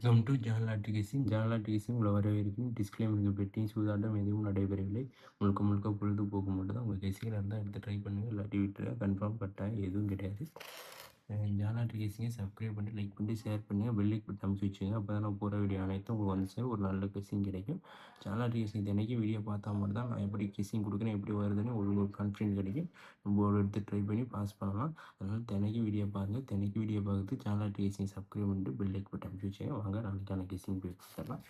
Welcome to ஜான்லாட்டி கேசிங். ஜான்லாட்டி கேசிங் உங்களை வரவேற்கும். டிஸ்க்ளைமருக்கு பெட்டி சூதாட்டம் எதுவும் நடைபெறவில்லை. முழுக்க முழுக்க பொழுதுபோக்கு மட்டும் தான். உங்கள் கெசிங்கில் இருந்தால் எடுத்து ட்ரை பண்ணுங்கள். இல்லாட்டி விட்டுருங்க. கன்ஃபார்ம் கட்டாயம் எதுவும் கிடையாது. ஜான்லாட்டி கேசிங்கை சப்ஸ்கிரைப் பண்ணி லைக் பண்ணி ஷேர் பண்ணுங்கள். பெல்லைக் பட்டு அமைச்சு வச்சுங்க. அப்போ தான் நான் போகிற வீடியோ அனைத்தும் உங்களுக்கு வந்து சார் ஒரு நல்ல கெசிங் கிடைக்கும். ஜான்லாட்டி கேசிங் தினைக்கும் வீடியோ பார்த்தா மட்டும் தான் நான் எப்படி கெசிங் கொடுக்குறேன், எப்படி வருதுன்னு உங்களுக்கு ஒரு கான்ஃபிடென்ட் கிடைக்கும். நம்ம ஒரு எடுத்து ட்ரை பண்ணி பாஸ் பண்ணலாம். அதனால் தினைக்கும் வீடியோ பாருங்கள். தினைக்கும் வீடியோ பார்த்து சேனல் கேசிங் சப்ஸ்கிரைப் பண்ணிட்டு பெல் லைக் பட்டன் அமைச்சு வச்சுங்க. வாங்க நாளைக்கான கேசிங் போய் பார்த்துடலாம்.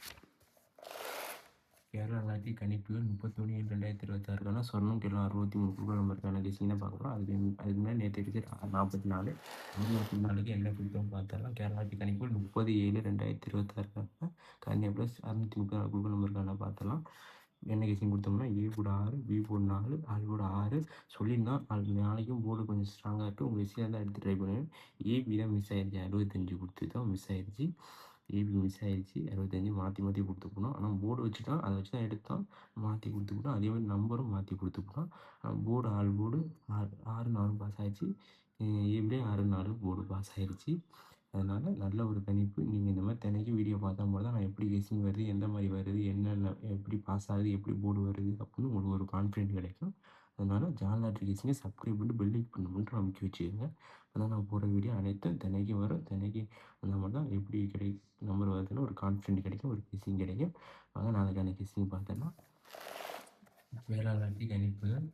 கேரளா நாட்டில் கணிப்புகள் 31/7/2026க்கான சொர்ணம் கிலோ 63 குழுக்கள் நம்பருக்கான கேசிங் தான் பார்க்குறோம். அதுக்கு முன்னாடி நேற்று எடுத்து 44 64க்கு என்ன கொடுத்தோம் பார்த்துடலாம். கேரளா நாட்டில் கணிப்புகள் 30/7/2026க்கான கன்னியா ப்ளஸ் 634 குழுக்கள் நம்பருக்கான பார்த்துடலாம். என்ன கேசிங் கொடுத்தோம்னா ஏ கூட 6, பி போர்டு 4, ஆல் போர்டு 6 சொல்லியிருந்தோம். நாளைக்கும் போர்டு கொஞ்சம் ஸ்ட்ராங்காக இருக்குது. உங்கள் விஷயம் தான் எடுத்து ட்ரை பண்ணுவேன். ஏபி தான் மிஸ் ஆயிடுச்சு. 65 கொடுத்து தான் மிஸ் ஆயிடுச்சு. ஏபி மிஸ் ஆயிடுச்சு. 65 மாற்றி மாற்றி கொடுத்துக்கணும். ஆனால் போர்டு வச்சுட்டோம், அதை வச்சு தான் எடுத்தோம். மாற்றி கொடுத்துக்கிட்டோம். அதே மாதிரி நம்பரும் மாற்றி கொடுத்துக்கிட்டோம். போர்டு ஆல் போர்டு 6 4 பாஸ் ஆயிடுச்சு. ஏபிலேயும் 6 4 போர்டு பாஸ் ஆயிடுச்சு. அதனால் நல்ல ஒரு கணிப்பு. நீங்கள் இந்த மாதிரி தினைக்கும் வீடியோ பார்த்தா மட்டும் தான் நான் எப்படி கெஸ்ஸிங் வருது, எந்த மாதிரி வருது, என்னென்ன எப்படி பாஸ் ஆகுது, எப்படி போர்டு வருது அப்படின்னு உங்களுக்கு ஒரு கான்ஃபிடென்ட் கிடைக்கும். அதனால் ஜான்லாட்ரி கெஸ்ஸிங்கை சப்ஸ்கிரைப் பண்ணிட்டு பெல் லைக் பண்ண மட்டும் அமைக்க வச்சுக்கோங்க. அதான் நான் போகிற வீடியோ அனைத்தும் தினைக்கும் வரும். தினைக்கும் வந்தால் மட்டும் தான் எப்படி நம்பர் வருதுன்னு ஒரு கான்ஃபிடென்ட் கிடைக்கும், ஒரு கெஸ்ஸிங் கிடைக்கும். அதான் நாளைக்கான கெஸ்ஸிங் பார்த்தோன்னா வேளாண்மை கணிப்புகள்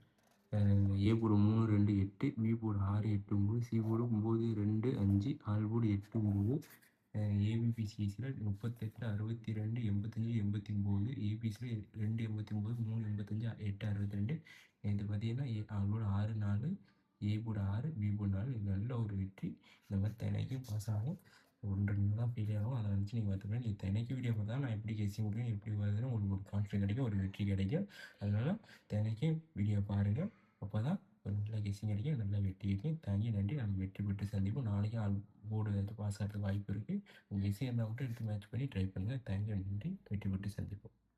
A board 3 2 8, B board 6 8 9, C board 9 2 5, all board 8 9, ஏபிபிசிஎஸ்சியில் 38 62 85 89, ஏபிசியில் 2 89 3 85 8 62. இது பார்த்தீங்கன்னா all board 6 4, A board 6, B board 4. இது நல்ல ஒரு வெற்றி. இந்த மாதிரி தினைக்கும் பாஸ் ஆகும். 1 2 தான் ஃபெயில் ஆகும். அதை வச்சு நீங்கள் பார்த்துக்கலாம். நீங்கள் தினைக்கும் வீடியோ பார்த்தா நான் எப்படி கெஸ்ஸிங் முடியும், எப்படி வருதுன்னு உங்களுக்கு ஒரு கான்ஃபிடென்ட் கிடைக்கும், ஒரு வெற்றி கிடைக்கும். அதனால் தினைக்கும் வீடியோ பாருங்கள். அப்போ தான் ஒரு நல்ல கெஸ்ஸிங் கிடைக்கும், நல்ல வெற்றி கிடைக்கும். தேங்க்யூ, நன்றி. நம்ம வெற்றி பெற்று சந்திப்போம். நாளைக்கு போர்டு ஏதாச்சும் பாஸ் ஆகிறதுக்கு வாய்ப்பு இருக்குது. உங்கள் கெஸ்ஸிங் இருந்தால் மட்டும் எடுத்து மேட்ச் பண்ணி ட்ரை பண்ணுங்கள். தேங்க்யூ, நன்றி. வெற்றி பெற்று சந்திப்போம்.